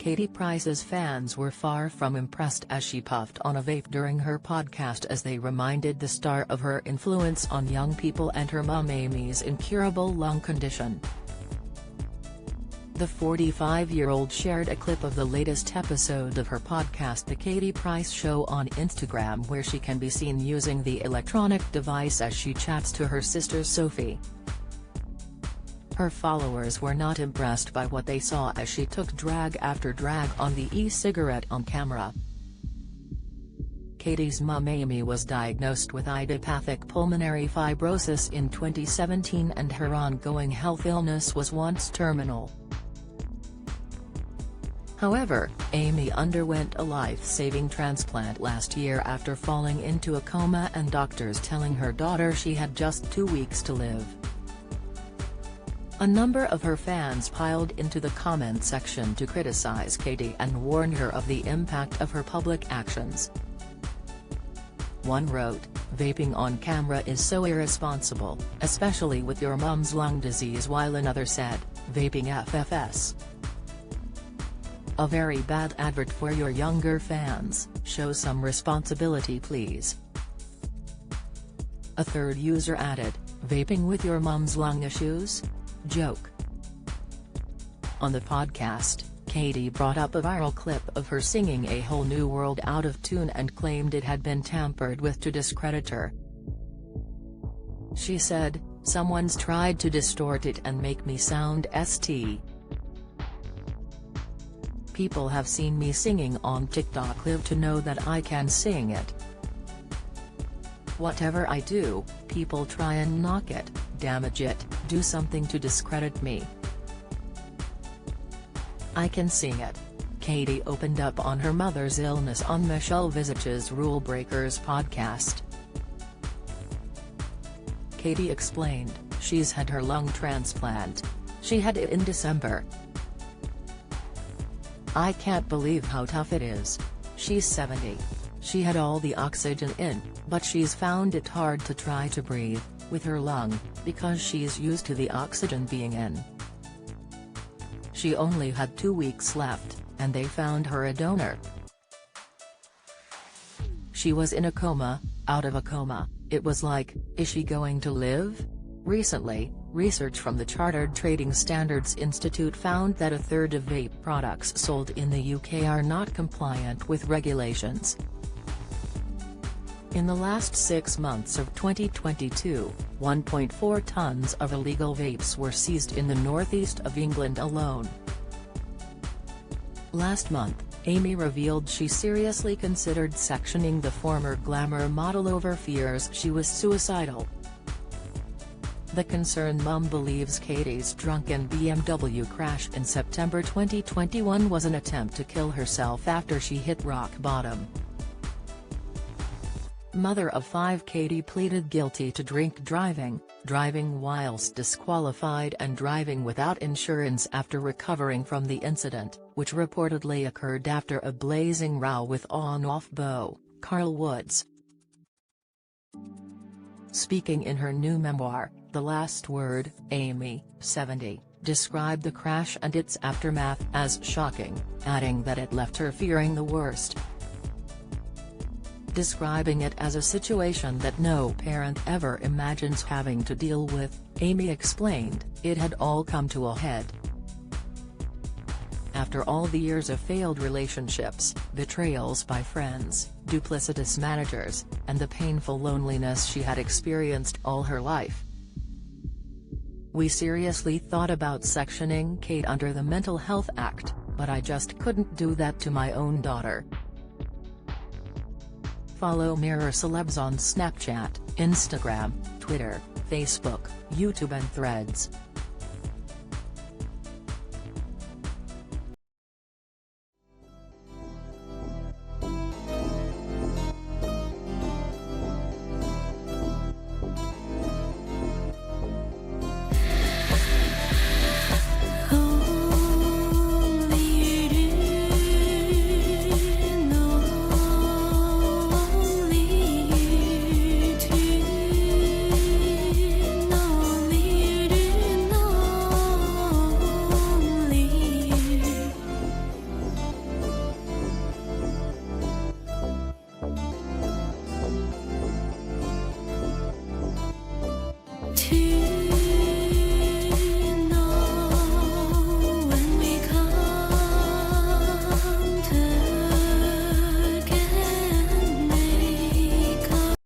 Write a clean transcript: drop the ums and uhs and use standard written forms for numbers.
Katie Price's fans were far from impressed as she puffed on a vape during her podcast, as they reminded the star of her influence on young people and her mum Amy's incurable lung condition. The 45-year-old shared a clip of the latest episode of her podcast The Katie Price Show on Instagram, where she can be seen using the electronic device as she chats to her sister Sophie. Her followers were not impressed by what they saw as she took drag after drag on the e-cigarette on camera. Katie's mum Amy was diagnosed with idiopathic pulmonary fibrosis in 2017, and her ongoing health illness was once terminal. However, Amy underwent a life-saving transplant last year after falling into a coma and doctors telling her daughter she had just 2 weeks to live. A number of her fans piled into the comment section to criticize Katie and warn her of the impact of her public actions. One wrote, "Vaping on camera is so irresponsible, especially with your mum's lung disease," while another said, "Vaping FFS. A very bad advert for your younger fans, show some responsibility please." A third user added, "Vaping with your mum's lung issues? Joke." On the podcast, Katie brought up a viral clip of her singing A Whole New World out of tune and claimed it had been tampered with to discredit her. She said, "Someone's tried to distort it and make me sound st. People have seen me singing on TikTok live to know that I can sing it. Whatever I do, people try and knock it, damage it, do something to discredit me. I can sing it." Katie opened up on her mother's illness on Michelle Visitch's Rule Breakers podcast. Katie explained, she's had her lung transplant. She had it in December. "I can't believe how tough it is. She's 70. She had all the oxygen in, but she's found it hard to try to breathe with her lung, because she's used to the oxygen being in. She only had 2 weeks left, and they found her a donor. She was in a coma, out of a coma. It was like, is she going to live?" Recently, research from the Chartered Trading Standards Institute found that a third of vape products sold in the UK are not compliant with regulations. In the last 6 months of 2022, 1.4 tons of illegal vapes were seized in the northeast of England alone. Last month, Amy revealed she seriously considered sectioning the former glamour model over fears she was suicidal. The concerned mum believes Katie's drunken BMW crash in September 2021 was an attempt to kill herself after she hit rock bottom. Mother of 5 Katie pleaded guilty to drink driving, driving whilst disqualified and driving without insurance after recovering from the incident, which reportedly occurred after a blazing row with on-off beau, Carl Woods. Speaking in her new memoir, The Last Word, Amy, 70, described the crash and its aftermath as shocking, adding that it left her fearing the worst. Describing it as a situation that no parent ever imagines having to deal with, Amy explained, it had all come to a head. After all the years of failed relationships, betrayals by friends, duplicitous managers, and the painful loneliness she had experienced all her life. "We seriously thought about sectioning Kate under the Mental Health Act, but I just couldn't do that to my own daughter." Follow Mirror Celebs on Snapchat, Instagram, Twitter, Facebook, YouTube and Threads.